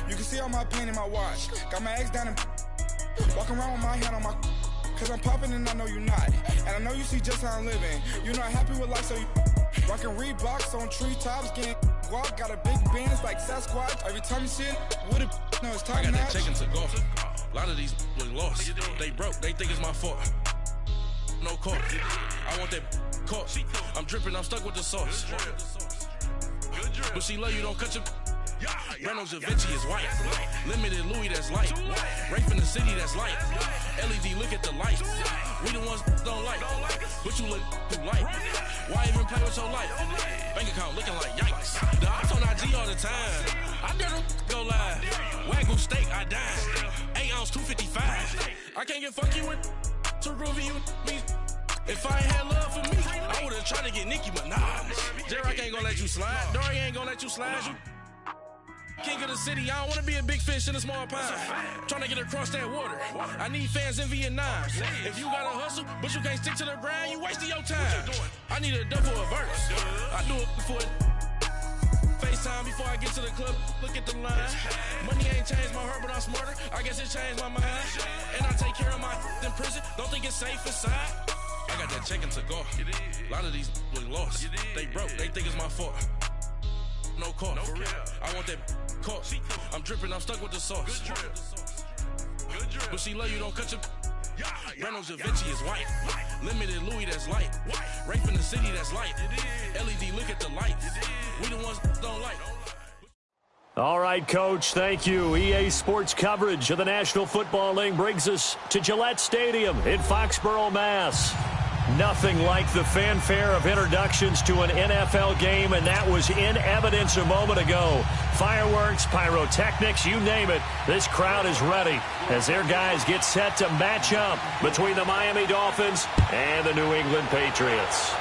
You can see all my pain in my watch. Got my ex down and walking around with my hand on my, cause I'm popping and I know you not. And I know you see just how I'm living. You're not happy with life, so you rockin' Reeboks on treetops, getting guap. Got a big Benz like Sasquatch. Every time you see it, with it, no, it's time to match. I got that check into golf. A lot of these look lost. They broke, they think it's my fault. No court. I want that caught. I'm dripping, I'm stuck with the sauce. But she love you, don't cut your. Reynolds Da Vinci is white. Limited Louis, that's light. Rape in the city, that's light. LED, look at the light. We the ones don't like. But you look too light. Why even play with your life? Bank account looking like yikes. The ops on IG all the time. I dare them go live. Wagyu steak, I dine. 8 ounce, 255. I can't get fuck you with too groovy you me. If I ain't had love for me, I would've tried to get Nicki Minaj. J-Rock ain't gonna let you slide. Dory ain't gonna let you slide. You king of the city, I don't wanna be a big fish in a small pond. Trying to get across that water. I need fans in Vietnam. If you gotta hustle, but you can't stick to the grind, you wasting your time. I need a double a verse. I do it before FaceTime before I get to the club. Look at the line. Money ain't changed my heart, but I'm smarter. I guess it changed my mind. And I take care of my in prison. Don't think it's safe inside. I got that check into golf. A lot of these look lost. They broke, they think it's my fault. No court. I want that caught. I'm dripping, I'm stuck with the sauce. But she love you, don't cut your. Reynolds Da Vinci is white. Limited Louis, that's light. Rape in the city, that's light. LED, look at the lights. We the ones don't like. All right, Coach, thank you. EA Sports coverage of the National Football League brings us to Gillette Stadium in Foxborough, Mass. Nothing like the fanfare of introductions to an NFL game, and that was in evidence a moment ago. Fireworks, pyrotechnics, you name it. This crowd is ready as their guys get set to match up between the Miami Dolphins and the New England Patriots.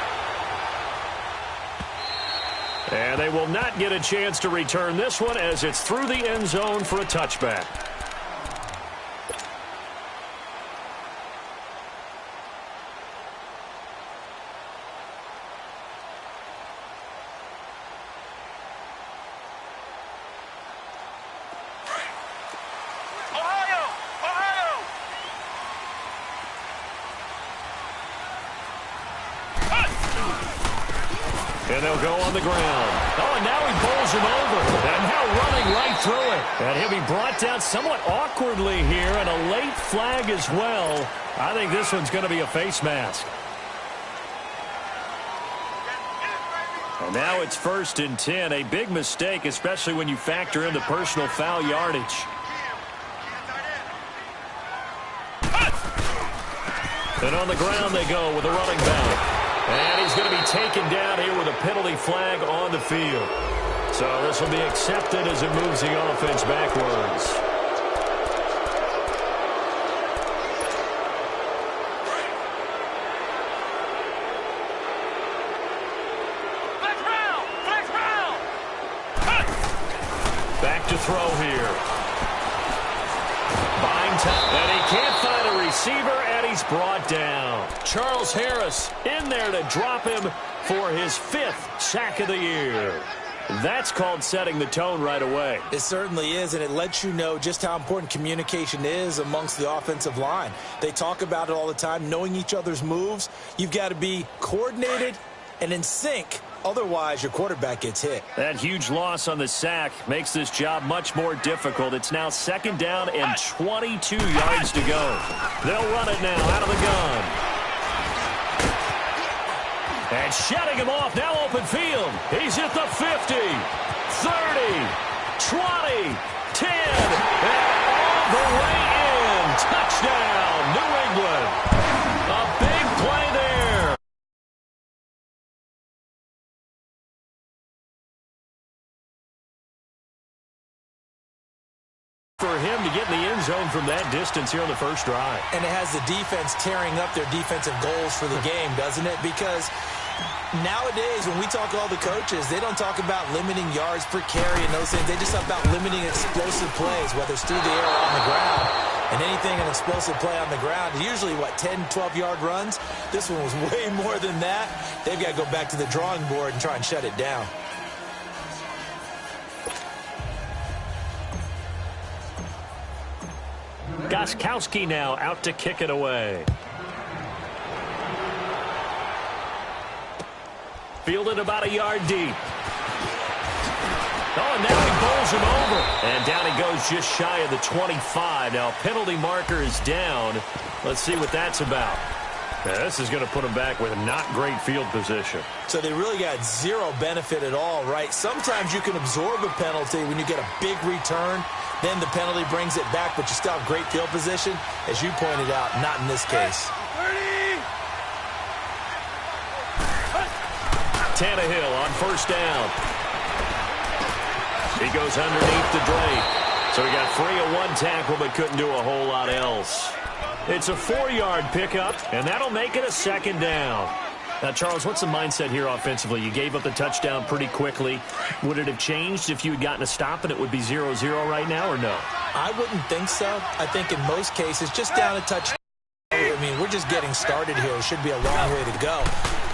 And they will not get a chance to return this one as it's through the end zone for a touchback. And they'll go on the ground. Oh, and now he bowls him over. And now running right through it. And he'll be brought down somewhat awkwardly here, and a late flag as well. I think this one's going to be a face mask. And now it's 1st and 10. A big mistake, especially when you factor in the personal foul yardage. And on the ground they go with a running back. And he's going to be taken down here with a penalty flag on the field. So this will be accepted as it moves the offense backwards. Back to throw here. Buying time. And he can't find a receiver, and he's brought down. Charles Harris in there to drop him for his 5th sack of the year. That's called setting the tone right away. It certainly is, and it lets you know just how important communication is amongst the offensive line. They talk about it all the time, knowing each other's moves. You've got to be coordinated and in sync. Otherwise, your quarterback gets hit. That huge loss on the sack makes this job much more difficult. It's now 2nd down and 22 yards to go. They'll run it now out of the gun. And shutting him off, now open field. He's at the 50, 30, 20, 10, and all the way in. Touchdown, New England. A big play there. For him to get in the end zone from that distance here on the first drive. And it has the defense tearing up their defensive goals for the game, doesn't it? Because nowadays, when we talk to all the coaches, they don't talk about limiting yards per carry and those things. They just talk about limiting explosive plays, whether it's through the air or on the ground. And anything an explosive play on the ground, usually, 10, 12-yard runs? This one was way more than that. They've got to go back to the drawing board and try and shut it down. Gostkowski now out to kick it away. Fielded about a yard deep. Oh, and now he bowls him over. And down he goes just shy of the 25. Now, penalty marker is down. Let's see what that's about. Now, this is going to put him back with a not great field position. So they really got zero benefit at all, right? Sometimes you can absorb a penalty when you get a big return. Then the penalty brings it back, but you still have great field position. As you pointed out, not in this case. Tannehill on first down. He goes underneath the Drake. So he got free of one tackle but couldn't do a whole lot else. It's a 4-yard pickup, and that'll make it a second down. Now, Charles, what's the mindset here offensively? You gave up the touchdown pretty quickly. Would it have changed if you had gotten a stop and it would be 0-0 right now, or no? I wouldn't think so. I think in most cases, just down a touchdown. I mean, we're just getting started here. It should be a long way to go.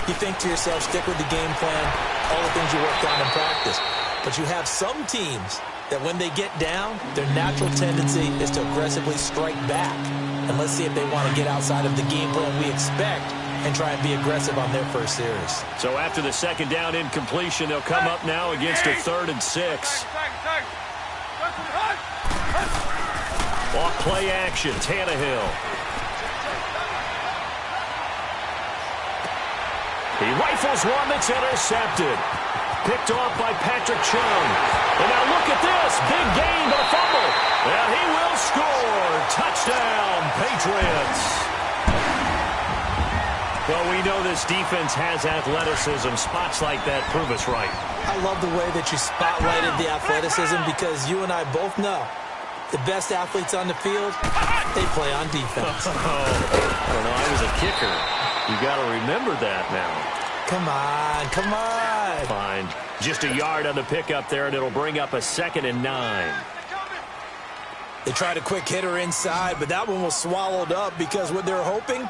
You think to yourself, stick with the game plan, all the things you worked on in practice. But you have some teams that when they get down, their natural tendency is to aggressively strike back. And let's see if they want to get outside of the game plan we expect and try and be aggressive on their first series. So after the second down incompletion, they'll come up now against a 3rd and 6. Off play action, Tannehill. He rifles one that's intercepted. Picked off by Patrick Chung. And now look at this. Big gain, but a fumble. And he will score. Touchdown, Patriots. Well, we know this defense has athleticism. Spots like that prove us right. I love the way that you spotlighted the athleticism because you and I both know the best athletes on the field, they play on defense. I don't know. I was a kicker. You got to remember that now. Come on, come on. Fine. Just a yard on the pickup there, and it'll bring up a 2nd and 9. They tried a quick hitter inside, but that one was swallowed up because what they're hoping,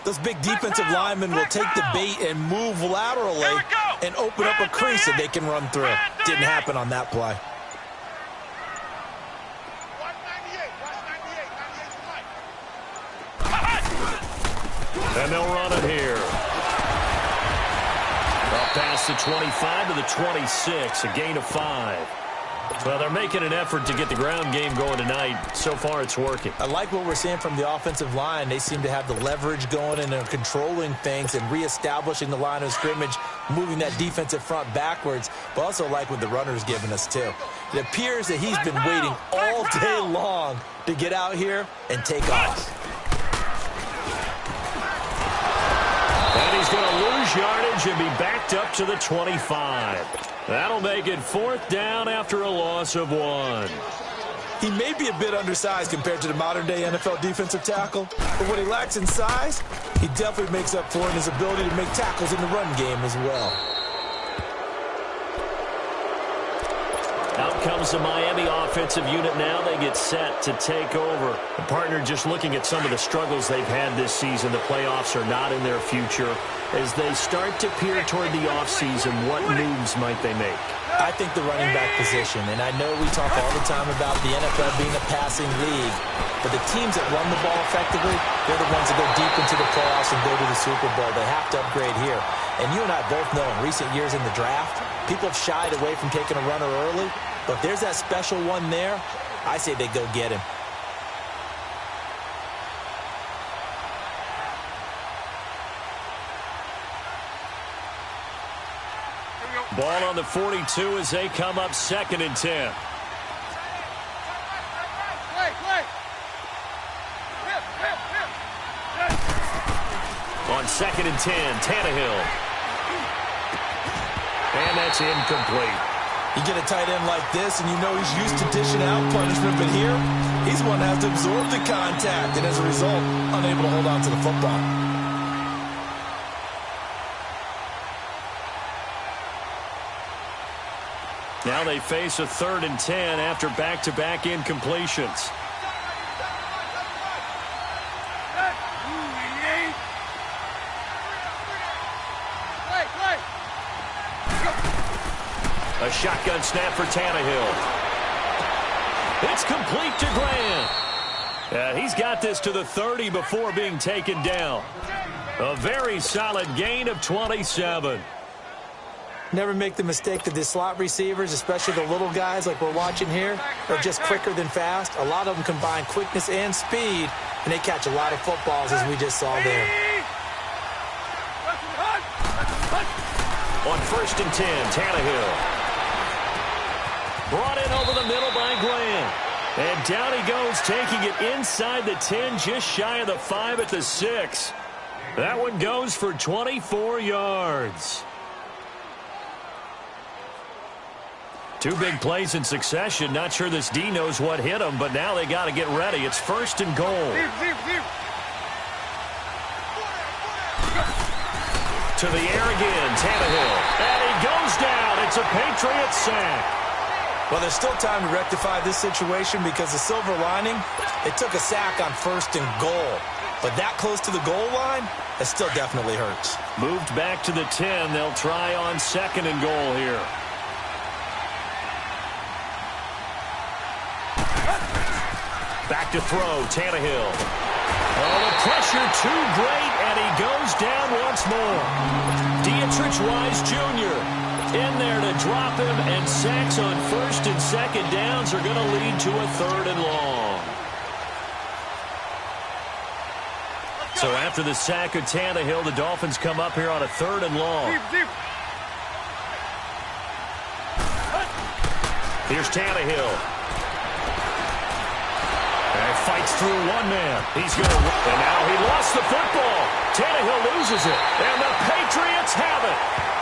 those big defensive linemen will take the bait and move laterally and open up a crease that they can run through. Didn't happen on that play. And they'll run it here. Up past the 25 to the 26, a gain of 5. Well, they're making an effort to get the ground game going tonight. So far, it's working. I like what we're seeing from the offensive line. They seem to have the leverage going and they're controlling things and reestablishing the line of scrimmage, moving that defensive front backwards, but also like what the runner's giving us, too. It appears that he's been waiting all day long to get out here and take off. And he's going to lose yardage and be backed up to the 25. That'll make it 4th down after a loss of 1. He may be a bit undersized compared to the modern-day NFL defensive tackle, but what he lacks in size, he definitely makes up for in his ability to make tackles in the run game as well. Out comes the Miami offensive unit now. They get set to take over. The partner just looking at some of the struggles they've had this season. The playoffs are not in their future. As they start to peer toward the offseason, what moves might they make? I think the running back position, and I know we talk all the time about the NFL being a passing league, but the teams that run the ball effectively, they're the ones that go deep into the playoffs and go to the Super Bowl. They have to upgrade here. And you and I both know in recent years in the draft, people have shied away from taking a runner early, but there's that special one there. I say they go get him. Ball on the 42 as they come up 2nd and 10. On 2nd and 10, Tannehill. And that's incomplete. You get a tight end like this, and you know he's used to dishing out punishment, but here, he's one that has to absorb the contact, and as a result, unable to hold on to the football. Now they face a 3rd and 10 after back-to-back incompletions. A shotgun snap for Tannehill. It's complete to Grant. He's got this to the 30 before being taken down. A very solid gain of 27. Never make the mistake that the slot receivers, especially the little guys like we're watching here, are just quicker than fast. A lot of them combine quickness and speed, and they catch a lot of footballs, as we just saw there. On 1st and 10, Tannehill. Brought in over the middle by Graham. And down he goes, taking it inside the 10, just shy of the 5 at the 6. That one goes for 24 yards. Two big plays in succession. Not sure this D knows what hit him, but now they got to get ready. It's 1st and goal. To the air again, Tannehill. And he goes down. It's a Patriot sack. Well, there's still time to rectify this situation because the silver lining, it took a sack on 1st and goal. But that close to the goal line, it still definitely hurts. Moved back to the 10. They'll try on 2nd and goal here. Back to throw, Tannehill. Oh, the pressure too great, and he goes down once more. Dietrich Wise Jr. in there to drop him, and sacks on 1st and 2nd downs are going to lead to a 3rd and long. So after the sack of Tannehill, the Dolphins come up here on a 3rd and long. Here's Tannehill. And fights through one man. He's going to... And now he lost the football. Tannehill loses it. And the Patriots have it.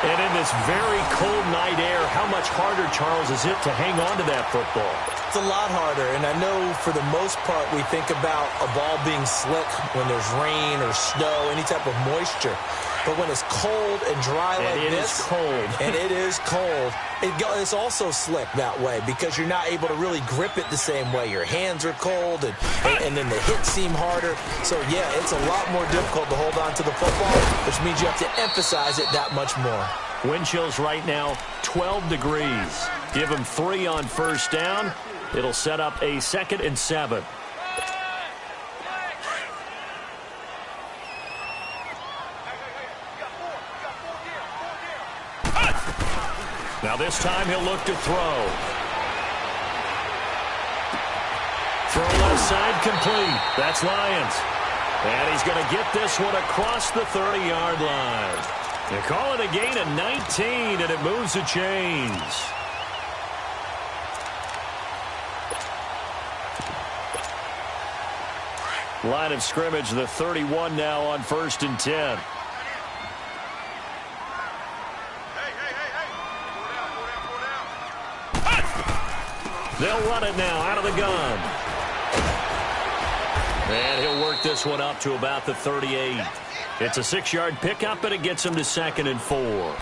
And in this very cold night air, how much harder, Charles, is it to hang on to that football? It's a lot harder, and I know for the most part we think about a ball being slick when there's rain or snow, any type of moisture. But when it's cold and dry like this, it is cold. And it is cold, it's also slick that way because you're not able to really grip it the same way. Your hands are cold, and then the hits seem harder. So, yeah, it's a lot more difficult to hold on to the football, which means you have to emphasize it that much more. Wind chills right now, 12 degrees. Give them 3 on 1st down. It'll set up a 2nd and 7. Now this time he'll look to throw. Throw left side complete. That's Lions. And he's going to get this one across the 30-yard line. They call it a gain of 19, and it moves the chains. Line of scrimmage, the 31 now on 1st and 10. They'll run it now out of the gun. And he'll work this one up to about the 38. It's a 6-yard pickup, and it gets him to 2nd and 4.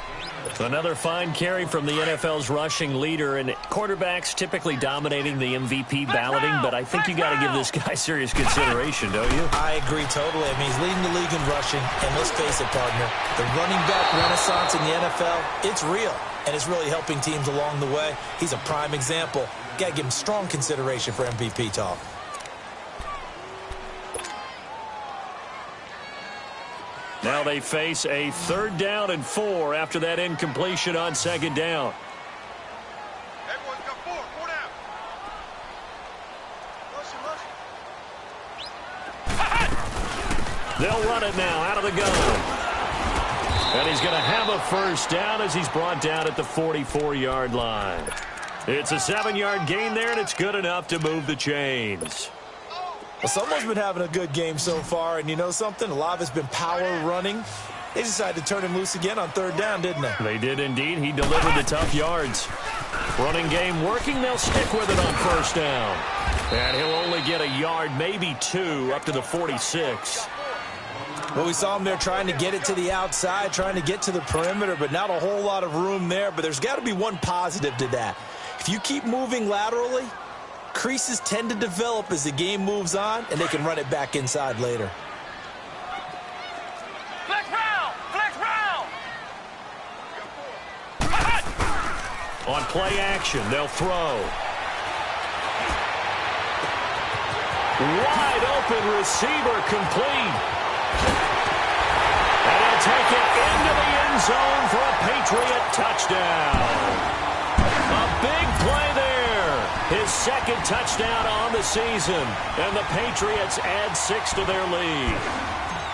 Another fine carry from the NFL's rushing leader, and quarterbacks typically dominating the MVP balloting, but I think you got to give this guy serious consideration, don't you? I agree totally. I mean, he's leading the league in rushing, and let's face it, partner, the running back renaissance in the NFL, it's real, and it's really helping teams along the way. He's a prime example. Got to give him strong consideration for MVP talk. Now they face a 3rd down and 4 after that incompletion on 2nd down. Everyone's got 4 down. They'll run it now out of the gun. And he's going to have a 1st down as he's brought down at the 44-yard line. It's a 7-yard gain there, and it's good enough to move the chains. Well, someone's been having a good game so far, and you know something? A lot of it's been power running. They decided to turn him loose again on 3rd down, didn't they? They did indeed. He delivered the tough yards. Running game working. They'll stick with it on 1st down. And he'll only get a yard, maybe 2, up to the 46. Well, we saw him there trying to get it to the outside, trying to get to the perimeter, but not a whole lot of room there. But there's got to be one positive to that. If you keep moving laterally, creases tend to develop as the game moves on, and they can run it back inside later. Flex round! Flex round! On play action, they'll throw. Wide open receiver complete. And he'll take it into the end zone for a Patriot touchdown. A big play there. His second touchdown on the season. And the Patriots add 6 to their lead.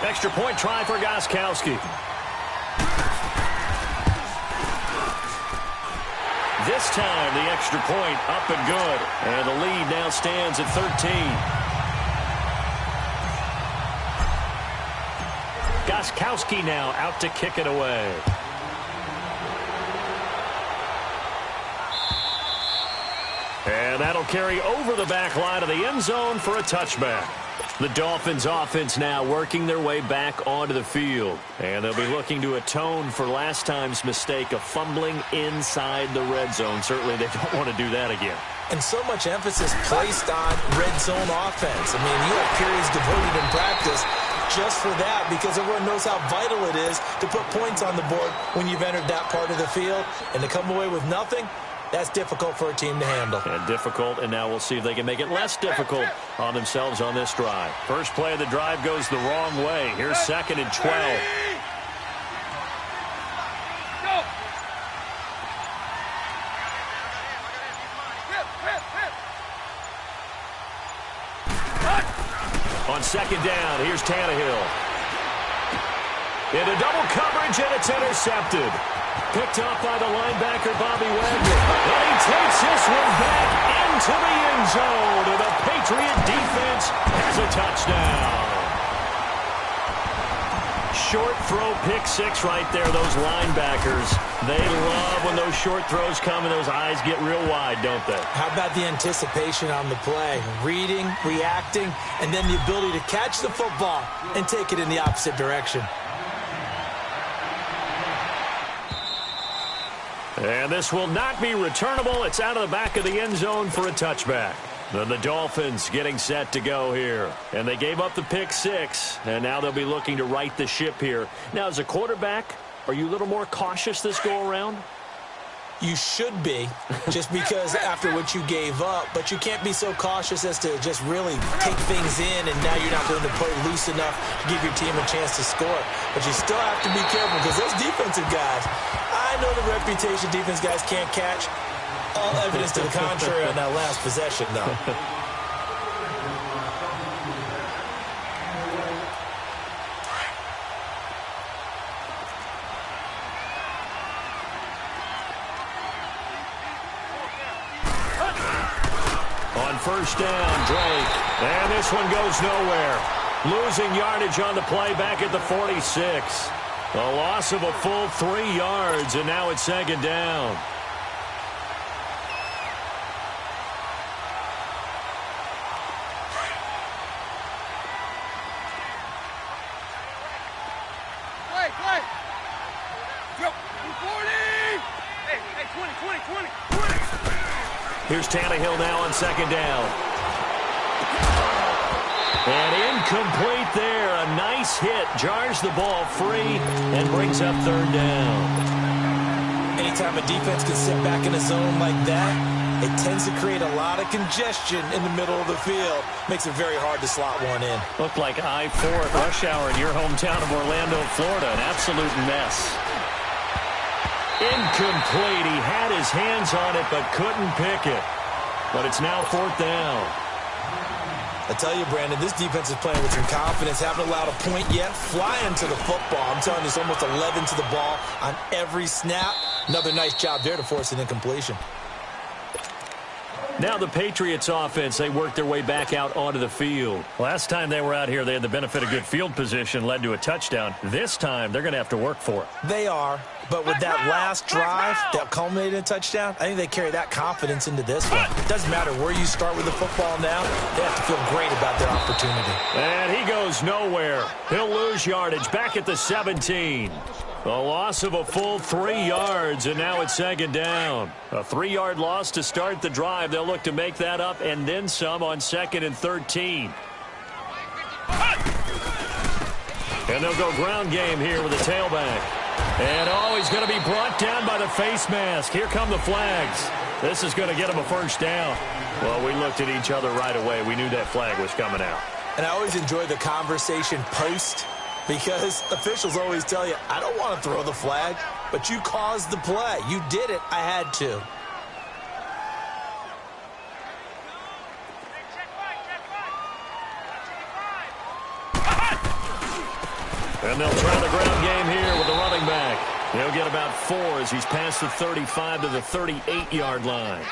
Extra point try for Gostkowski. This time, the extra point up and good. And the lead now stands at 13. Gostkowski now out to kick it away. And that'll carry over the back line of the end zone for a touchback. The Dolphins offense now working their way back onto the field. And they'll be looking to atone for last time's mistake of fumbling inside the red zone. Certainly they don't want to do that again. And so much emphasis placed on red zone offense. I mean, you have periods devoted in practice just for that, because everyone knows how vital it is to put points on the board when you've entered that part of the field. And to come away with nothing, that's difficult for a team to handle. And difficult, and now we'll see if they can make it less difficult on themselves on this drive. First play of the drive goes the wrong way. Here's 2nd and 12. On 2nd down, here's Tannehill. Into double coverage, and it's intercepted. Picked up by the linebacker, Bobby Wagner. And he takes this one back into the end zone. And the Patriot defense has a touchdown. Short throw, pick 6 right there, those linebackers. They love when those short throws come and those eyes get real wide, don't they? How about the anticipation on the play? Reading, reacting, and then the ability to catch the football and take it in the opposite direction. And this will not be returnable. It's out of the back of the end zone for a touchback. Then the Dolphins getting set to go here. And they gave up the pick 6, and now they'll be looking to right the ship here. Now, as a quarterback, are you a little more cautious this go-around? You should be, just because after what you gave up. But you can't be so cautious as to just really take things in, and now you're not going to play loose enough to give your team a chance to score. But you still have to be careful, because those defensive guys, I know the reputation defense guys can't catch. All evidence to the contrary on that last possession, though. On 1st down, Drake. And this one goes nowhere. Losing yardage on the play back at the 46. A loss of a full 3 yards, and now it's 2nd down. Here's Tannehill now on 2nd down. And incomplete there. A nice hit. Jars the ball free and brings up 3rd down. Anytime a defense can sit back in a zone like that, it tends to create a lot of congestion in the middle of the field. Makes it very hard to slot one in. Looked like I-4 at rush hour in your hometown of Orlando, Florida. An absolute mess. Incomplete. He had his hands on it but couldn't pick it. But it's now 4th down. I tell you, Brandon, this defense is playing with some confidence. Haven't allowed a point yet. Flying to the football. I'm telling you, it's almost 11 to the ball on every snap. Another nice job there to force an incompletion. Now the Patriots offense, they worked their way back out onto the field. Last time they were out here, they had the benefit of good field position, led to a touchdown. This time, they're going to have to work for it. They are, but with that last drive that culminated in a touchdown, I think they carry that confidence into this one. It doesn't matter where you start with the football now. They have to feel great about their opportunity. And he goes nowhere. He'll lose yardage back at the 17. A loss of a full 3 yards, and now it's 2nd down. A 3-yard loss to start the drive. They'll look to make that up and then some on 2nd and 13. And they'll go ground game here with a tailback. And, oh, he's going to be brought down by the face mask. Here come the flags. This is going to get him a first down. Well, we looked at each other right away. We knew that flag was coming out. And I always enjoy the conversation post because officials always tell you, I don't want to throw the flag, but you caused the play. You did it. I had to. And they'll try the ground game here with the running back. He'll get about 4 as he's past the 35 to the 38-yard line.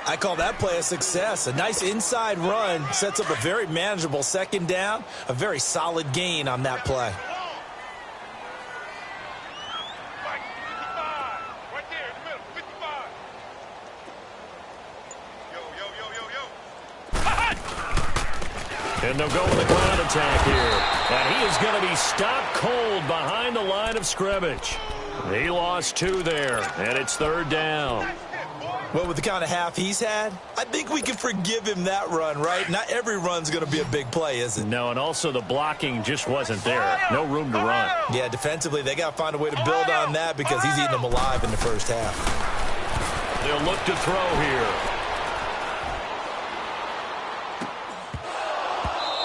I call that play a success. A nice inside run sets up a very manageable second down, a very solid gain on that play. And they'll go with the ground attack here. And he is going to be stopped cold behind the line of scrimmage. He lost 2 there, and it's 3rd down. Well, with the kind of half he's had, I think we can forgive him that run, right? Not every run's going to be a big play, is it? No, and also the blocking just wasn't there. No room to run. Yeah, defensively, they got to find a way to build on that because he's eating them alive in the first half. They'll look to throw here.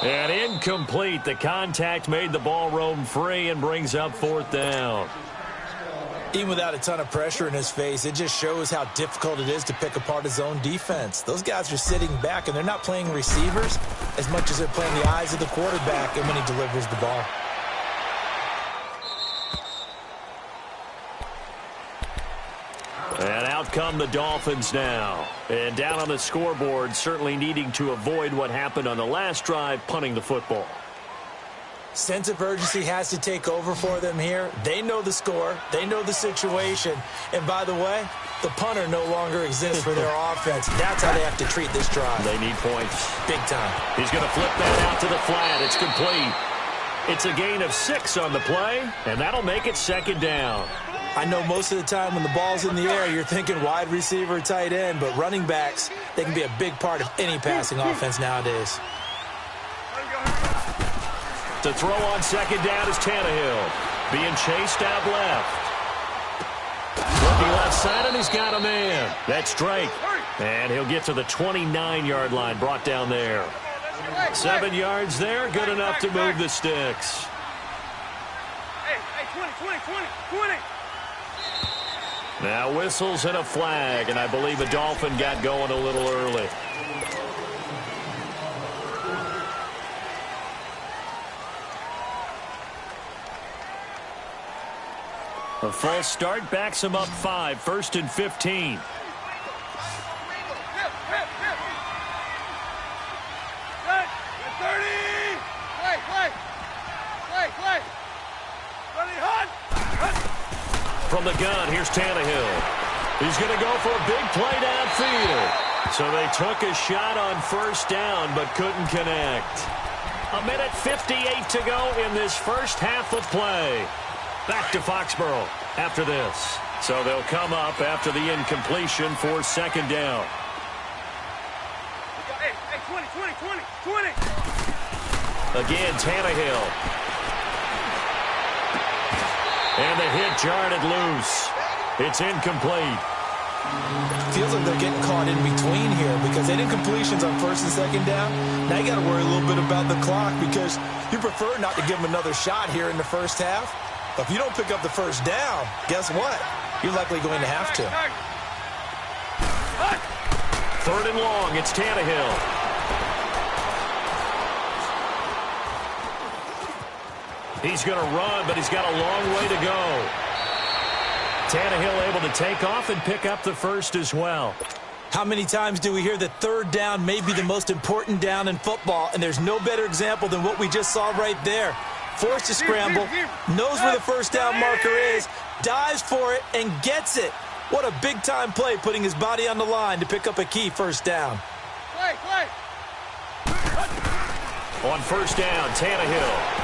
And incomplete. The contact made the ball roam free and brings up 4th down. Even without a ton of pressure in his face, it just shows how difficult it is to pick apart his own defense. Those guys are sitting back, and they're not playing receivers as much as they're playing the eyes of the quarterback and when he delivers the ball. And out come the Dolphins now. And down on the scoreboard, certainly needing to avoid what happened on the last drive, punting the football. Sense of urgency has to take over for them here. They know the score. They know the situation. And by the way, the punter no longer exists for their offense. That's how they have to treat this drive. They need points. Big time. He's going to flip that out to the flat. It's complete. It's a gain of 6 on the play, and that'll make it 2nd down. I know most of the time when the ball's in the air, you're thinking wide receiver, tight end, but running backs, they can be a big part of any passing offense nowadays. To throw on 2nd down is Tannehill. Being chased out left. Looking left side, and he's got a man. That's Drake. And he'll get to the 29-yard line, brought down there. 7 yards there, good enough to move the sticks. Hey, 20. Now whistles and a flag, and I believe a Dolphin got going a little early. A false start backs him up 5, 1st and 15. From the gun, here's Tannehill. He's going to go for a big play downfield. So they took a shot on 1st down, but couldn't connect. 1:58 to go in this first half of play. Back to Foxborough after this. So they'll come up after the incompletion for 2nd down. Hey, 20. Again, Tannehill. And the hit jarred it loose. It's incomplete. Feels like they're getting caught in between here because they did completions on 1st and 2nd down. Now you got to worry a little bit about the clock because you prefer not to give them another shot here in the first half. But if you don't pick up the 1st down, guess what? You're likely going to have to. 3rd and long. It's Tannehill. He's going to run, but he's got a long way to go. Tannehill able to take off and pick up the 1st as well. How many times do we hear that 3rd down may be the most important down in football, and there's no better example than what we just saw right there. Forced to scramble, knows where the 1st down marker is, dives for it, and gets it. What a big-time play, putting his body on the line to pick up a key 1st down. On 1st down, Tannehill.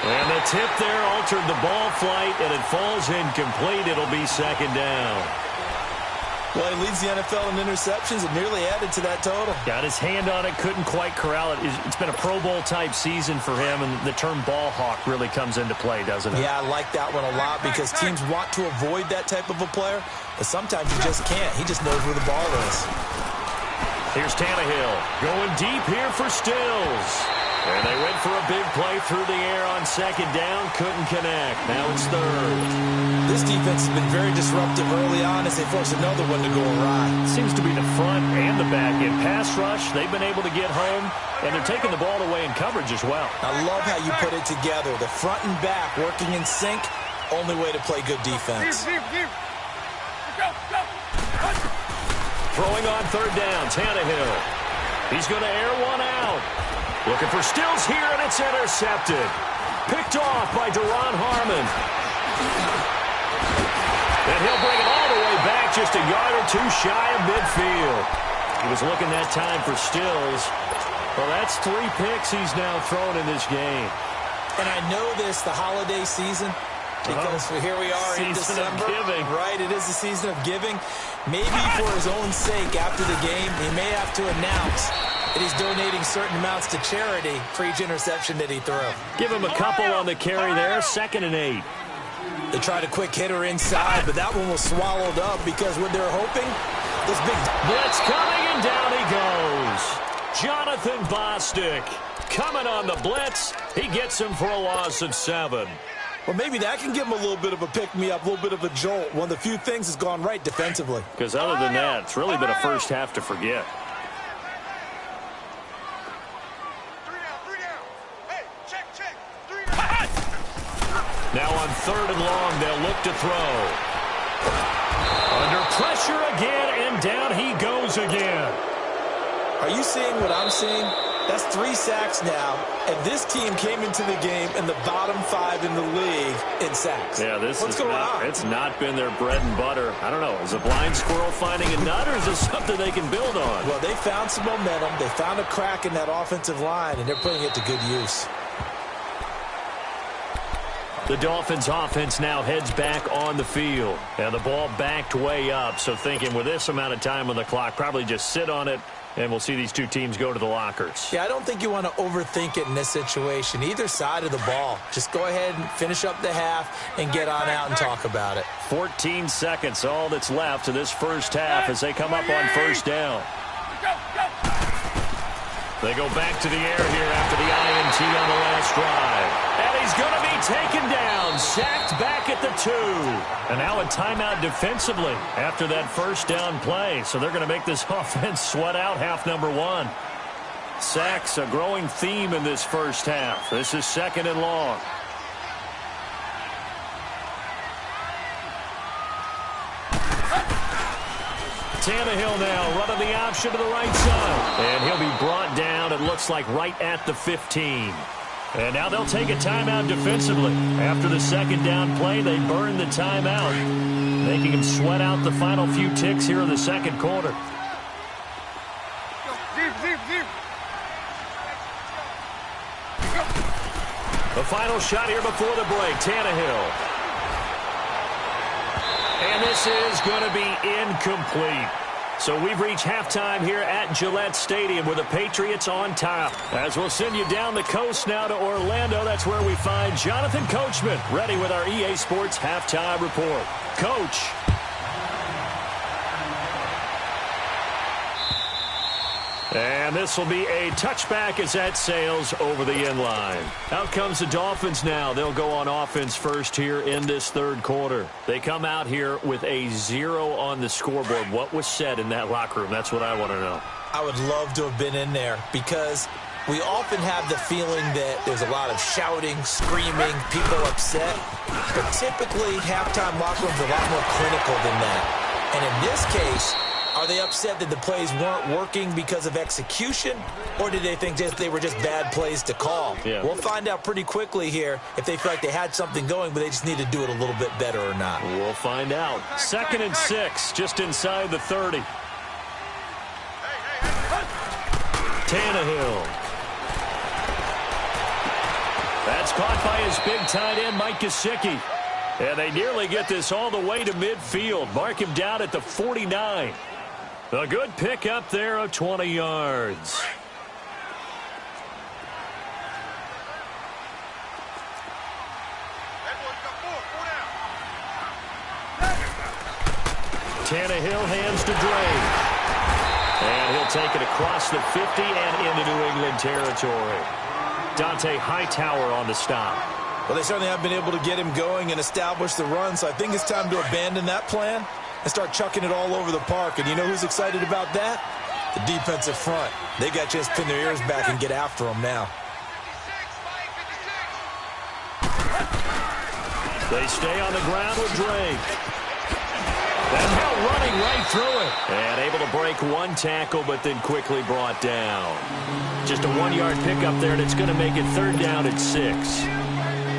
And the tip there altered the ball flight, and it falls incomplete. It'll be 2nd down. Well, he leads the NFL in interceptions and nearly added to that total. Got his hand on it, couldn't quite corral it. It's been a Pro Bowl-type season for him, and the term ball hawk really comes into play, doesn't it? Yeah, I like that one a lot because teams want to avoid that type of a player, but sometimes you just can't. He just knows where the ball is. Here's Tannehill going deep here for Stills. And they went for a big play through the air on second down. Couldn't connect. Now it's third. This defense has been very disruptive early on as they force another one to go awry. Seems to be the front and the back end. Pass rush, they've been able to get home, and they're taking the ball away in coverage as well. I love how you put it together. The front and back working in sync. Only way to play good defense. Go. Throwing on third down, Tannehill. He's going to air one out. Looking for Stills here, and it's intercepted. Picked off by Deron Harmon. And he'll bring it all the way back, just a yard or two shy of midfield. He was looking that time for Stills. Well, that's 3 picks he's now thrown in this game. And I know this, the holiday season, because here we are in December. Season of giving. Right, it is the season of giving. Maybe for his own sake after the game, he may have to announce that he's donating certain amounts to charity for each interception that he threw. Give him a couple on the carry there, 2nd and 8. They tried a quick hitter inside, but that one was swallowed up because what they're hoping, this big blitz coming, and down he goes. Jonathan Bostic coming on the blitz. He gets him for a loss of 7. Well, maybe that can give him a little bit of a pick-me-up, a little bit of a jolt. One of the few things has gone right defensively. Because other than that, it's really been a first half to forget. Now on 3rd and long, they'll look to throw. Under pressure again, and down he goes again. Are you seeing what I'm seeing? That's 3 sacks now, and this team came into the game in the bottom 5 in the league in sacks. Yeah, What's going on? It's not been their bread and butter. I don't know. Is a blind squirrel finding a nut, or is this something they can build on? Well, they found some momentum. They found a crack in that offensive line, and they're putting it to good use. The Dolphins offense now heads back on the field. And the ball backed way up. So thinking with this amount of time on the clock, probably just sit on it, and we'll see these two teams go to the lockers. Yeah, I don't think you want to overthink it in this situation. Either side of the ball. Just go ahead and finish up the half and get on out and talk about it. 14 seconds, all that's left to this first half as they come up on first down. They go back to the air here after the INT on the last drive. And he's going to be taken down, sacked back at the 2. And now a timeout defensively after that first down play. So they're going to make this offense sweat out half number 1. Sacks, a growing theme in this first half. This is 2nd and long. Tannehill now running the option to the right side. And he'll be brought down, it looks like, right at the 15. And now they'll take a timeout defensively. After the second down play, they burn the timeout, making him sweat out the final few ticks here in the second quarter. The final shot here before the break, Tannehill. And this is going to be incomplete. So we've reached halftime here at Gillette Stadium with the Patriots on top. As we'll send you down the coast now to Orlando, that's where we find Jonathan Coachman ready with our EA Sports Halftime Report. Coach. And this will be a touchback as that sails over the end line. Out comes the Dolphins now. They'll go on offense first here in this third quarter. They come out here with a 0 on the scoreboard. What was said in that locker room? That's what I want to know. I would love to have been in there because we often have the feeling that there's a lot of shouting, screaming, people upset. But typically, halftime locker rooms are a lot more clinical than that. And in this case, are they upset that the plays weren't working because of execution, or did they think they were just bad plays to call? Yeah. We'll find out pretty quickly here if they feel like they had something going, but they just need to do it a little bit better or not. We'll find out. 2nd and 6, just inside the 30. Tannehill. That's caught by his big tight end, Mike Gesicki. And they nearly get this all the way to midfield. Mark him down at the 49. A good pickup there of 20 yards. Tannehill hands to Drake. And he'll take it across the 50 and into New England territory. Dante Hightower on the stop. Well, they certainly have been able to get him going and establish the run, so I think it's time to abandon that plan and start chucking it all over the park. And you know who's excited about that? The defensive front. They got a chance to pin their ears back and get after him now. They stay on the ground with Drake. And Hill running right through it. And able to break one tackle, but then quickly brought down. Just a 1-yard pickup there, and it's going to make it 3rd down and 6.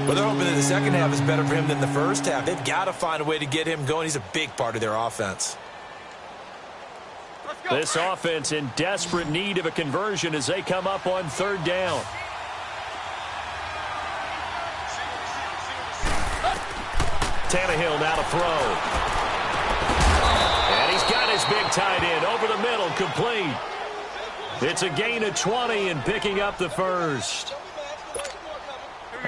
Well, they're hoping that the second half is better for him than the first half. They've got to find a way to get him going. He's a big part of their offense. This offense in desperate need of a conversion as they come up on 3rd down. Tannehill now to throw. And he's got his big tight end over the middle, complete. It's a gain of 20 and picking up the first.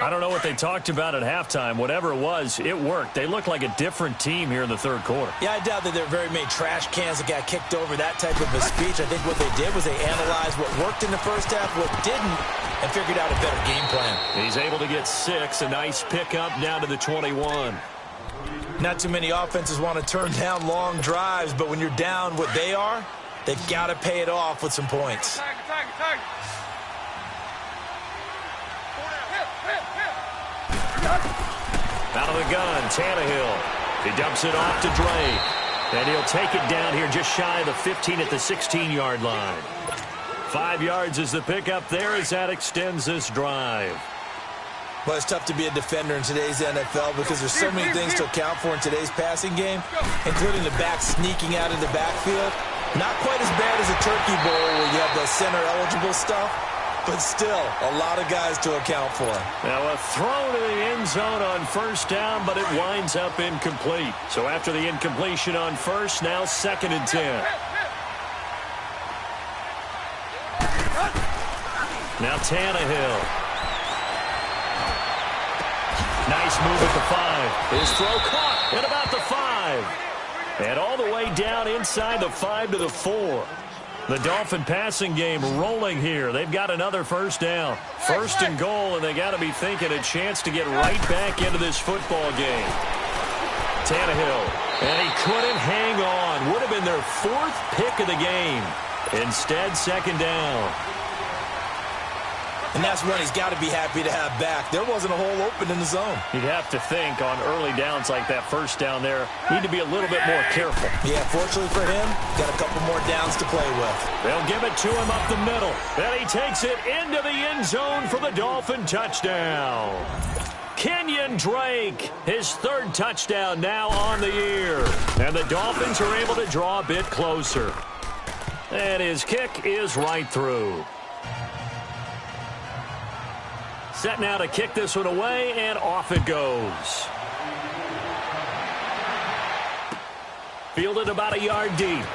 I don't know what they talked about at halftime. Whatever it was, it worked. They looked like a different team here in the 3rd quarter. Yeah, I doubt that there are very many trash cans that got kicked over, that type of a speech. I think what they did was they analyzed what worked in the first half, what didn't, and figured out a better game plan. He's able to get 6. A nice pickup down to the 21. Not too many offenses want to turn down long drives, but when you're down what they are, they've got to pay it off with some points. Out of the gun, Tannehill. He dumps it off to Drake. And he'll take it down here just shy of the 15 at the 16-yard line. 5 yards is the pickup there as that extends this drive. Well, it's tough to be a defender in today's NFL because there's so many things to account for in today's passing game, including the back sneaking out of the backfield. Not quite as bad as a turkey bowl where you have the center-eligible stuff, but still a lot of guys to account for. Now a throw to the end zone on 1st down, but it winds up incomplete. So after the incompletion on 1st, now 2nd and 10. Now Tannehill. Nice move at the 5. His throw caught at about the 5. And all the way down inside the 5 to the 4. The Dolphin passing game rolling here. They've got another 1st down. 1st and goal, and they got to be thinking a chance to get right back into this football game. Tannehill, and he couldn't hang on. Would have been their 4th pick of the game. Instead, 2nd down. And that's one he's got to be happy to have back. There wasn't a hole open in the zone. You'd have to think on early downs like that 1st down there, need to be a little bit more careful. Yeah, fortunately for him, got a couple more downs to play with. They'll give it to him up the middle. And he takes it into the end zone for the Dolphin touchdown. Kenyon Drake, his 3rd touchdown now on the year. And the Dolphins are able to draw a bit closer. And his kick is right through. Set now to kick this one away, and off it goes. Fielded about a yard deep.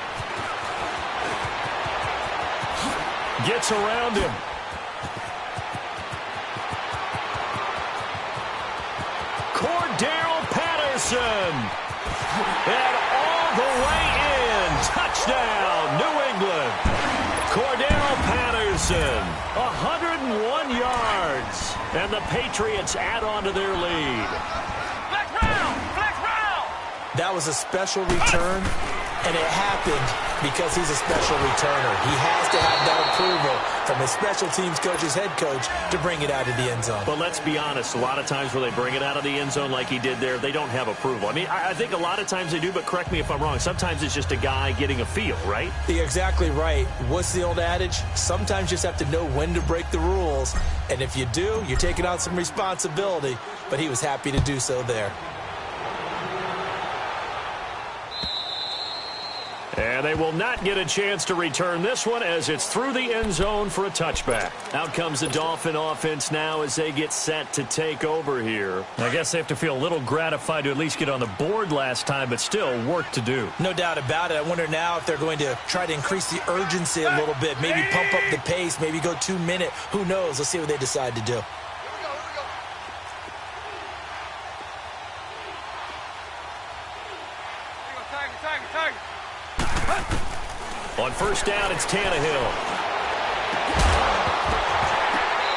Gets around him. Cordero Patterson. And all the way in. Touchdown, New England. Cordero Patterson, 101 yards. And the Patriots add on to their lead. Flex round! Flex round! That was a special return, and it happened because he's a special returner. He has to have that approval from his special teams coach, his head coach, to bring it out of the end zone. But let's be honest, a lot of times where they bring it out of the end zone like he did there, they don't have approval. I mean, I think a lot of times they do, but correct me if I'm wrong. Sometimes it's just a guy getting a feel, right? You're exactly right. What's the old adage? Sometimes you just have to know when to break the rules. And if you do, you're taking on some responsibility. But he was happy to do so there. And they will not get a chance to return this one as it's through the end zone for a touchback. Out comes the Dolphin offense now as they get set to take over here. I guess they have to feel a little gratified to at least get on the board last time, but still work to do. No doubt about it. I wonder now if they're going to try to increase the urgency a little bit, maybe pump up the pace, maybe go 2-minute. Who knows? Let's see what they decide to do. On first down, it's Tannehill.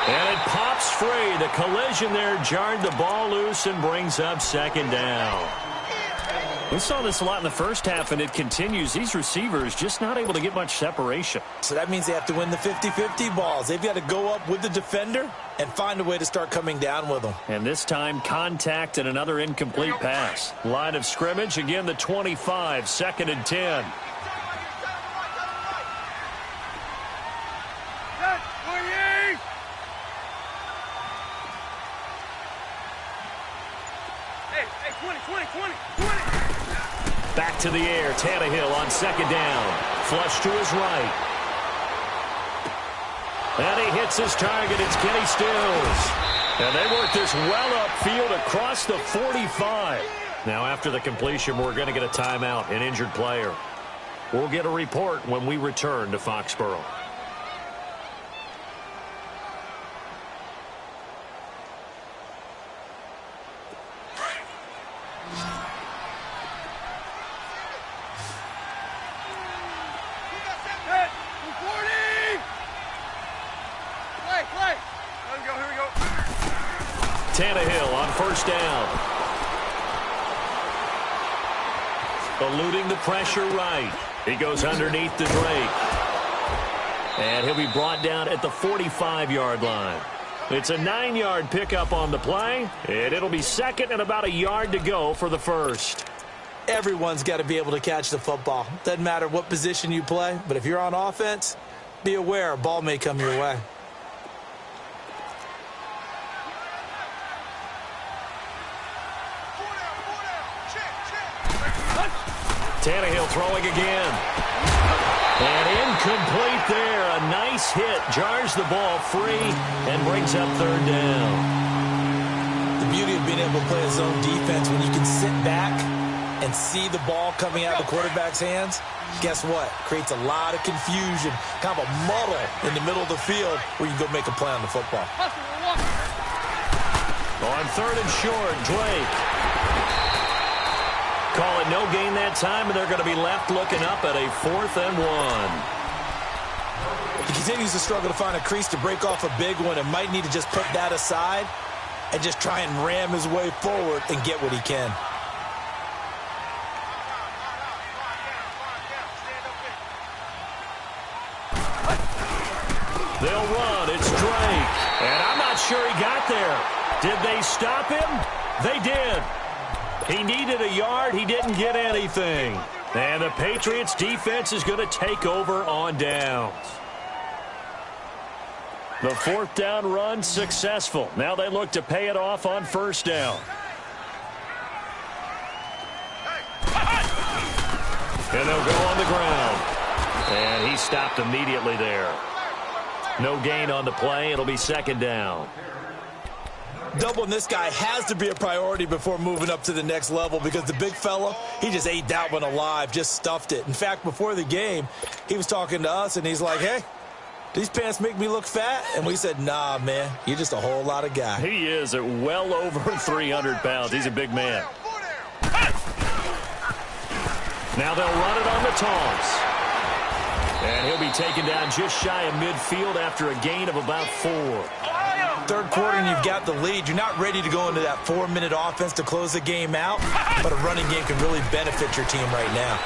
And it pops free. The collision there jarred the ball loose and brings up second down. We saw this a lot in the first half, and it continues. These receivers just not able to get much separation. So that means they have to win the 50-50 balls. They've got to go up with the defender and find a way to start coming down with them. And this time, contact and another incomplete pass. Line of scrimmage, again, the 25, 2nd and 10. Back to the air, Tannehill on second down. Flush to his right. And he hits his target. It's Kenny Stills. And they work this well upfield across the 45. Now after the completion, we're going to get a timeout, an injured player. We'll get a report when we return to Foxborough. Tannehill on first down. Eluding the pressure right. He goes underneath the Drake. And he'll be brought down at the 45-yard line. It's a 9-yard pickup on the play, and it'll be second and about a yard to go for the first. Everyone's got to be able to catch the football. Doesn't matter what position you play, but if you're on offense, be aware a ball may come your way. Tannehill throwing again. And incomplete there. A nice hit. Jars the ball free and brings up third down. The beauty of being able to play a zone defense when you can sit back and see the ball coming out of the quarterback's hands, guess what? Creates a lot of confusion, kind of a muddle in the middle of the field where you go make a play on the football. On third and short, Drake. Call it no gain that time, and they're going to be left looking up at a 4th and 1. He continues to struggle to find a crease to break off a big one and might need to just put that aside and just try and ram his way forward and get what he can. They'll run. It's Drake. And I'm not sure he got there. Did they stop him? They did. He needed a yard. He didn't get anything. And the Patriots defense is going to take over on downs. The 4th down run successful. Now they look to pay it off on first down. And they'll go on the ground. And he stopped immediately there. No gain on the play. It'll be second down. Doubling this guy has to be a priority before moving up to the next level because the big fella, he just ate that one alive, just stuffed it. In fact, before the game, he was talking to us, and he's like, hey, these pants make me look fat? And we said, nah, man, you're just a whole lot of guy. He is at well over 300 pounds. He's a big man. Now they'll run it on the toss. And he'll be taken down just shy of midfield after a gain of about 4. Third quarter and you've got the lead. You're not ready to go into that 4-minute offense to close the game out, but a running game can really benefit your team right now.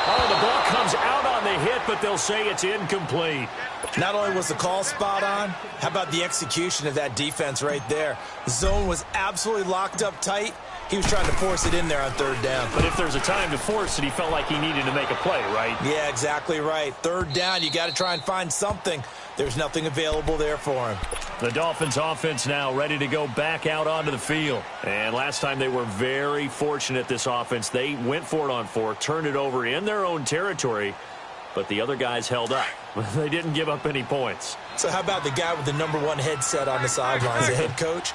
Oh, the ball comes out on the hit, but they'll say it's incomplete. Not only was the call spot on, how about the execution of that defense right there? The zone was absolutely locked up tight, He was trying to force it in there on third down. But if there's a time to force it, he felt like he needed to make a play, right? Yeah, exactly right. Third down, you got to try and find something. There's nothing available there for him. The Dolphins offense now ready to go back out onto the field. And last time they were very fortunate, this offense. They went for it on 4, turned it over in their own territory, but the other guys held up. They didn't give up any points. So how about the guy with the #1 headset on the sidelines, the head coach?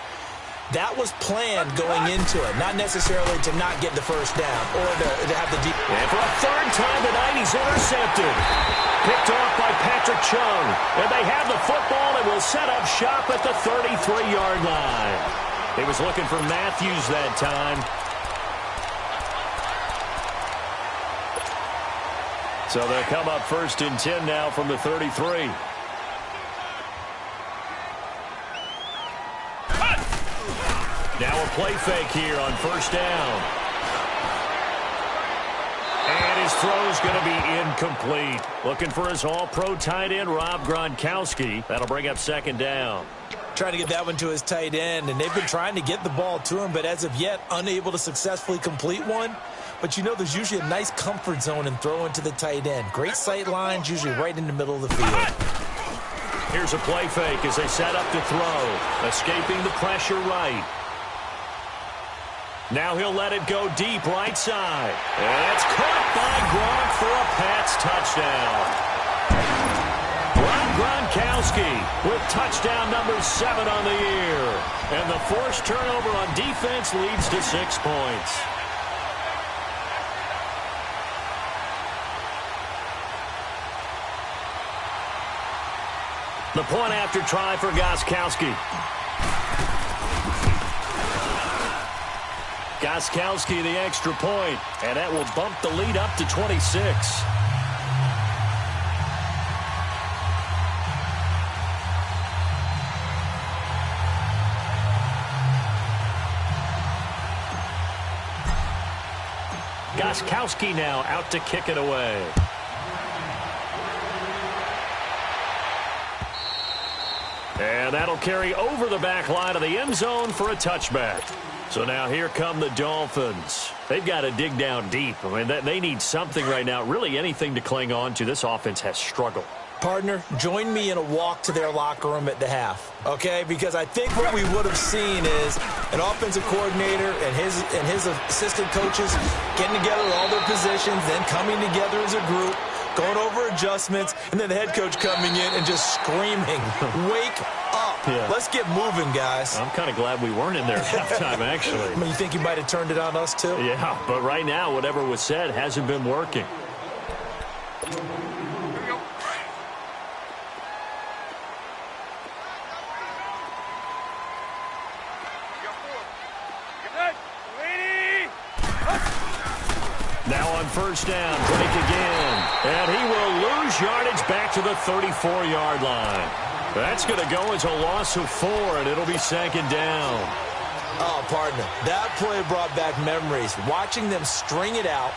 That was planned going into it, not necessarily to not get the first down or to have the deep. And for a third time tonight, he's intercepted. Picked off by Patrick Chung. And they have the football and will set up shop at the 33-yard line. He was looking for Matthews that time. So they'll come up 1st and 10 now from the 33. Now a play fake here on 1st down. And his throw's going to be incomplete. Looking for his all-pro tight end, Rob Gronkowski. That'll bring up 2nd down. Trying to get that one to his tight end, and they've been trying to get the ball to him, but as of yet, unable to successfully complete one. But you know there's usually a nice comfort zone in throwing to the tight end. Great sight lines, usually right in the middle of the field. Here's a play fake as they set up to throw. Escaping the pressure right. Now he'll let it go deep right side. And it's caught by Gronk for a Pats touchdown. Rob Gronkowski with touchdown number 7 on the year. And the forced turnover on defense leads to 6 points. The point after try for Gronkowski. Gronkowski the extra point, and that will bump the lead up to 26. Gronkowski now out to kick it away. And that'll carry over the back line of the end zone for a touchback. So now here come the Dolphins. They've got to dig down deep. I mean, they need something right now, really anything to cling on to. This offense has struggled. Partner, join me in a walk to their locker room at the half, okay? Because I think what we would have seen is an offensive coordinator and his assistant coaches getting together all their positions, then coming together as a group, going over adjustments, and then the head coach coming in and just screaming, wake up. Yeah. Let's get moving, guys. I'm kind of glad we weren't in there at halftime, actually. I mean, you think you might have turned it on us, too? Yeah, but right now, whatever was said hasn't been working. Now on 1st down, Drake again. And he will lose yardage back to the 34-yard line. That's going to go as a loss of 4, and it'll be 2nd down. Oh, partner, that play brought back memories. Watching them string it out,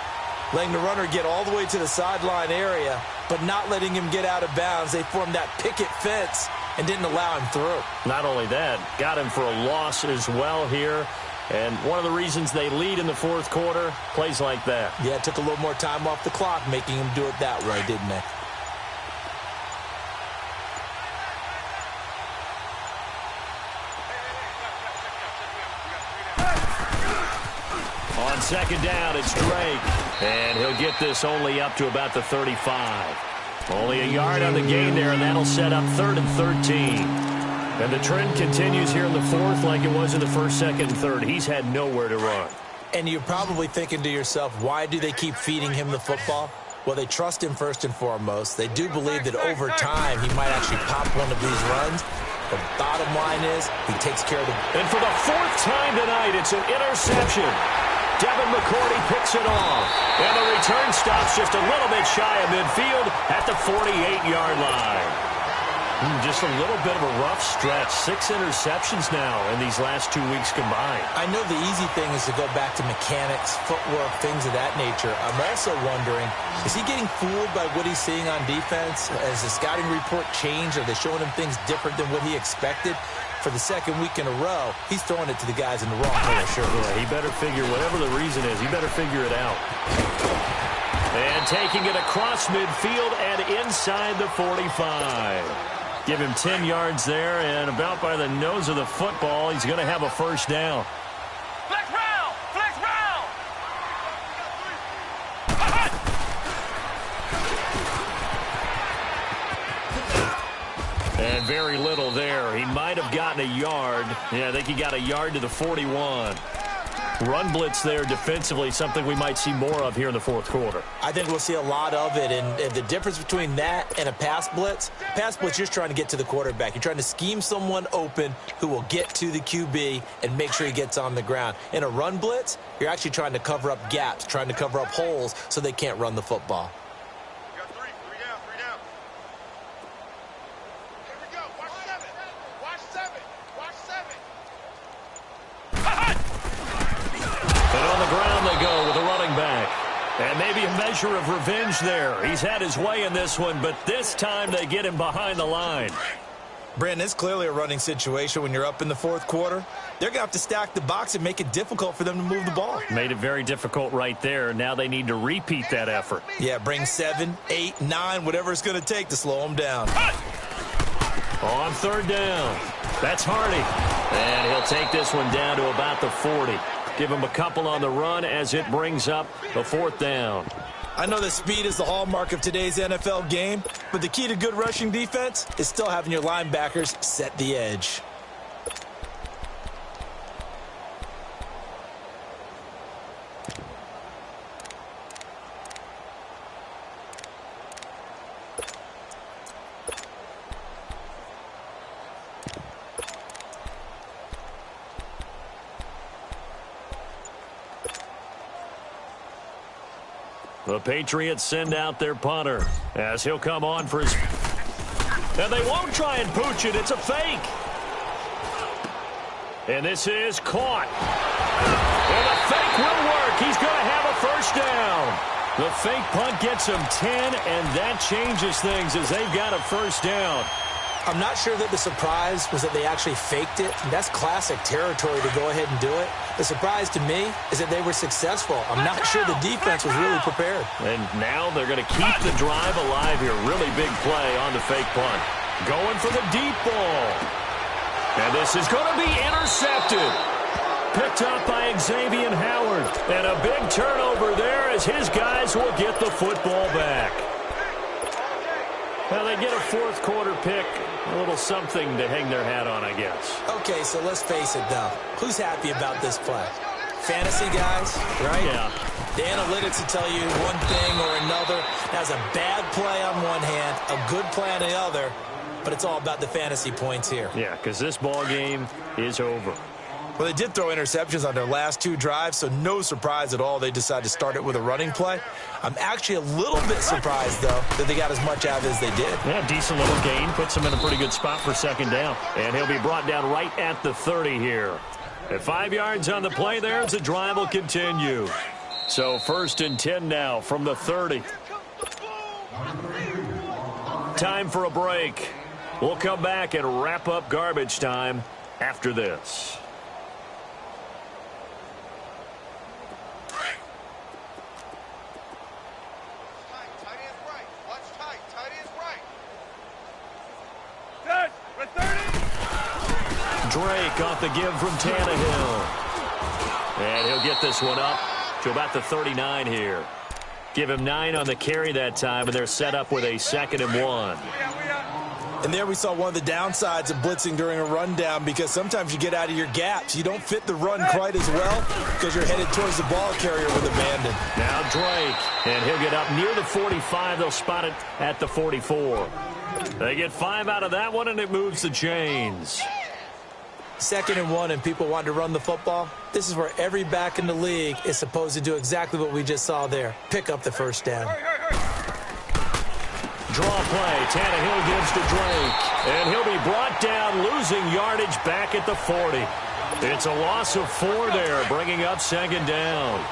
letting the runner get all the way to the sideline area, but not letting him get out of bounds. They formed that picket fence and didn't allow him through. Not only that, got him for a loss as well here. And one of the reasons they lead in the 4th quarter, plays like that. Yeah, it took a little more time off the clock, making him do it that way, didn't they? On 2nd down, it's Drake. And he'll get this only up to about the 35. Only a yard on the gain there, and that'll set up 3rd and 13. And the trend continues here in the 4th like it was in the 1st, 2nd, and 3rd. He's had nowhere to run. And you're probably thinking to yourself, why do they keep feeding him the football? Well, they trust him first and foremost. They do believe that over time he might actually pop one of these runs. The bottom line is he takes care of the... And for the 4th time tonight, it's an interception. Devin McCourty picks it off. And the return stops just a little bit shy of midfield at the 48-yard line. Just a little bit of a rough stretch. 6 interceptions now in these last 2 weeks combined. I know the easy thing is to go back to mechanics, footwork, things of that nature. I'm also wondering, is he getting fooled by what he's seeing on defense? Has the scouting report changed? Are they showing him things different than what he expected? for the second week in a row, he's throwing it to the guys in the wrong color shirt. Yeah, he better figure, whatever the reason is, he better figure it out. And taking it across midfield and inside the 45. Give him 10 yards there, and about by the nose of the football, he's going to have a first down. Flex round! Flex round! And very little there. He might have gotten a yard. Yeah, I think he got a yard to the 41. Run blitz there defensively, something we might see more of here in the fourth quarter. I think we'll see a lot of it, and the difference between that and a pass blitz, you're just trying to get to the quarterback. You're trying to scheme someone open who will get to the QB and make sure he gets on the ground. In a run blitz, you're actually trying to cover up gaps, trying to cover up holes so they can't run the football. You got three down. Here we go. Watch seven. And on the ground they go with a running back. And maybe a measure of revenge there. He's had his way in this one, but this time they get him behind the line. Brandon, it's clearly a running situation when you're up in the fourth quarter. They're going to have to stack the box and make it difficult for them to move the ball. Made it very difficult right there. Now they need to repeat that effort. Yeah, bring 7, 8, 9, whatever it's going to take to slow them down. On third down, that's Hardy. And he'll take this one down to about the 40. Give him a couple on the run as it brings up the fourth down. I know that speed is the hallmark of today's NFL game, but the key to good rushing defense is still having your linebackers set the edge. The Patriots send out their punter as he'll come on for his... And they won't try and pooch it. It's a fake. And this is caught. And the fake will work. He's going to have a first down. The fake punt gets him 10, and that changes things as they've got a first down. I'm not sure that the surprise was that they actually faked it. That's classic territory to go ahead and do it. The surprise to me is that they were successful. I'm not sure the defense was really prepared. And now they're going to keep the drive alive here. Really big play on the fake punt. Going for the deep ball. And this is going to be intercepted. Picked up by Xavier Howard. And a big turnover there as his guys will get the football back. Well, they get a fourth quarter pick. A little something to hang their hat on, I guess. Okay, so let's face it, though. Who's happy about this play? Fantasy guys, right? Yeah. The analytics will tell you one thing or another. That's a bad play on one hand, a good play on the other, but it's all about the fantasy points here. Yeah, because this ball game is over. Well, they did throw interceptions on their last two drives, so no surprise at all they decided to start it with a running play. I'm actually a little bit surprised, though, that they got as much out as they did. Yeah, decent little gain. Puts him in a pretty good spot for second down. And he'll be brought down right at the 30 here. At 5 yards on the play there, the drive will continue. So 1st and 10 now from the 30. Time for a break. We'll come back and wrap up garbage time after this. Drake off the give from Tannehill. And he'll get this one up to about the 39 here. Give him 9 on the carry that time, and they're set up with a 2nd and 1. And there we saw one of the downsides of blitzing during a rundown, because sometimes you get out of your gaps. You don't fit the run quite as well because you're headed towards the ball carrier with abandon. Now Drake, and he'll get up near the 45. They'll spot it at the 44. They get 5 out of that one, and it moves the chains. 2nd and 1, and people want to run the football. This is where every back in the league is supposed to do exactly what we just saw there. Pick up the first down. Draw play. Tannehill gives to Drake. And he'll be brought down, losing yardage back at the 40. It's a loss of 4 there, bringing up 2nd down.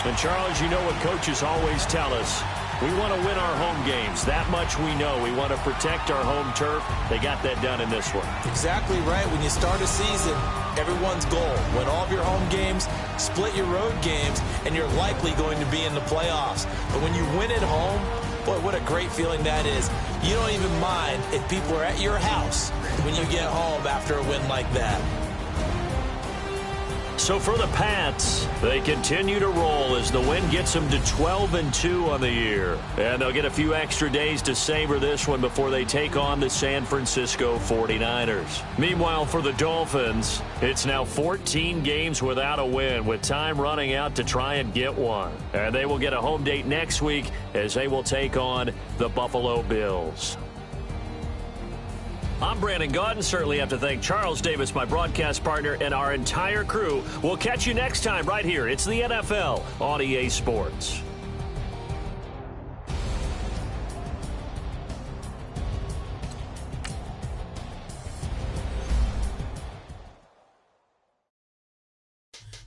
And, Charles, you know what coaches always tell us. We want to win our home games. That much we know. We want to protect our home turf. They got that done in this one. Exactly right. When you start a season, everyone's goal: win all of your home games, split your road games, and you're likely going to be in the playoffs. But when you win at home, boy, what a great feeling that is. You don't even mind if people are at your house when you get home after a win like that. So for the Pats, they continue to roll as the win gets them to 12-2 on the year. And they'll get a few extra days to savor this one before they take on the San Francisco 49ers. Meanwhile, for the Dolphins, it's now 14 games without a win, with time running out to try and get one. And they will get a home date next week as they will take on the Buffalo Bills. I'm Brandon Gaudin. Certainly have to thank Charles Davis, my broadcast partner, and our entire crew. We'll catch you next time right here. It's the NFL on EA Sports.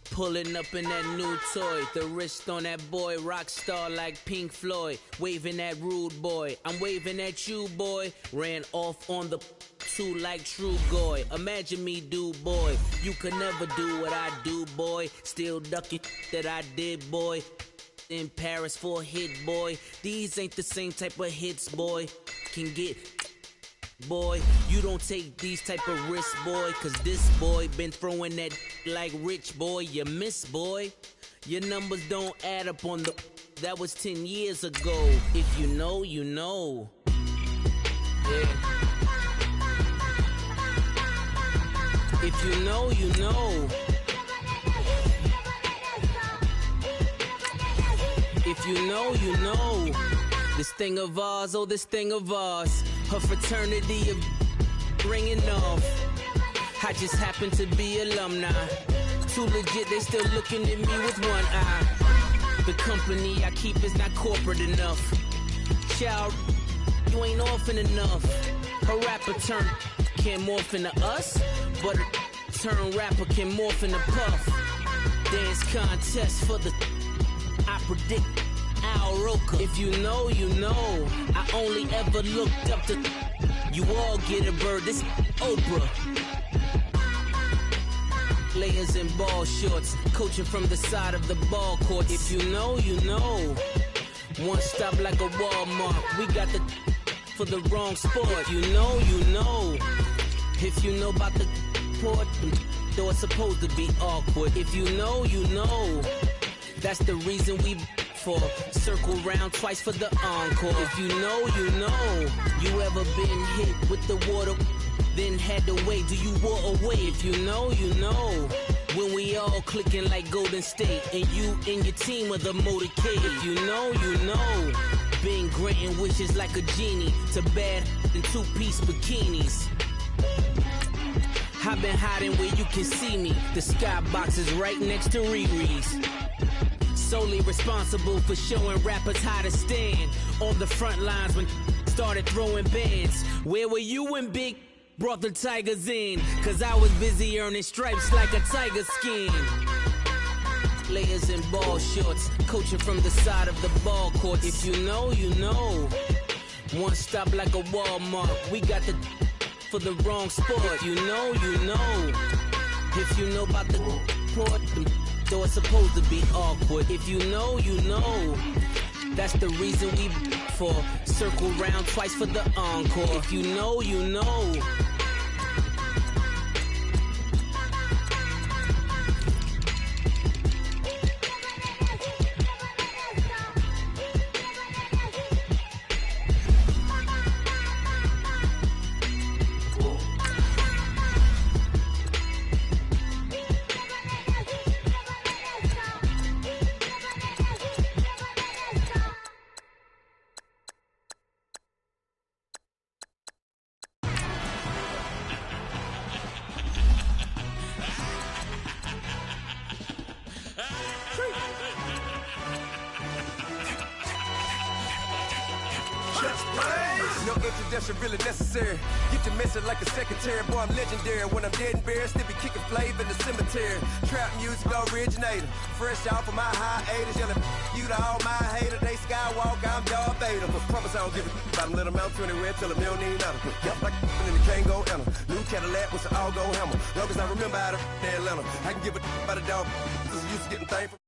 Pulling up in that new toy, the wrist on that boy, rock star like Pink Floyd, waving at rude boy, I'm waving at you boy, ran off on the two like True Goy, imagine me do boy, you could never do what I do boy, still ducking that I did boy, in Paris for a hit boy, these ain't the same type of hits boy, can get boy, you don't take these type of risks, boy, cause this boy been throwing that like rich boy, you miss, boy. Your numbers don't add up on the, that was 10 years ago. If you know, you know. Yeah. If you know, you know. If you know, you know. This thing of ours, oh, this thing of ours. Her fraternity of ringing off. I just happen to be alumni. Too legit, they still looking at me with one eye. The company I keep is not corporate enough. Child, you ain't orphan enough. A rapper turn can't morph into us, but a turn rapper can morph into Puff. Dance contest for the, I predict Al Roker. If you know, you know. I only ever looked up to, you all get a bird, this Oprah. Layers in ball shorts, coaching from the side of the ball court. If you know, you know. One stop like a Walmart. We got the for the wrong sport. If you know, you know. If you know about the port, though it's supposed to be awkward. If you know, you know. That's the reason we for circle round twice for the encore. If you know, you know. You ever been hit with the water, then had to wait? Do you walk away? If you know, you know. When we all clicking like Golden State, and you and your team are the motorcade. If you know, you know. Been granting wishes like a genie to bad in two-piece bikinis. I've been hiding where you can see me. The skybox is right next to Riri's. Solely responsible for showing rappers how to stand on the front lines when started throwing bands. Where were you when Big brought the Tigers in? Cause I was busy earning stripes like a tiger skin. Layers in ball shorts, coaching from the side of the ball court. If you know, you know. One stop like a Walmart. We got the for the wrong sport. If you know, you know. If you know about the port, though it's supposed to be awkward. If you know, you know. That's the reason we for circle round twice for the encore. If you know, you know. Really necessary. Get to messing like a secretary, boy, I'm legendary. When I'm dead and buried, still be kicking flavor in the cemetery. cemetery. Trap music originator. Fresh off of my hiatus. Yelling you to all my haters. They skywalk, I'm Darth Vader. Promise I don't give a about them. Let them out 20 red till them don't need nothing. Yep, like and the can't go enter. New Cadillac with an all-go hammer. Long as I remember out of Atlanta. I can give a about a dog. Cause I'm used to getting things from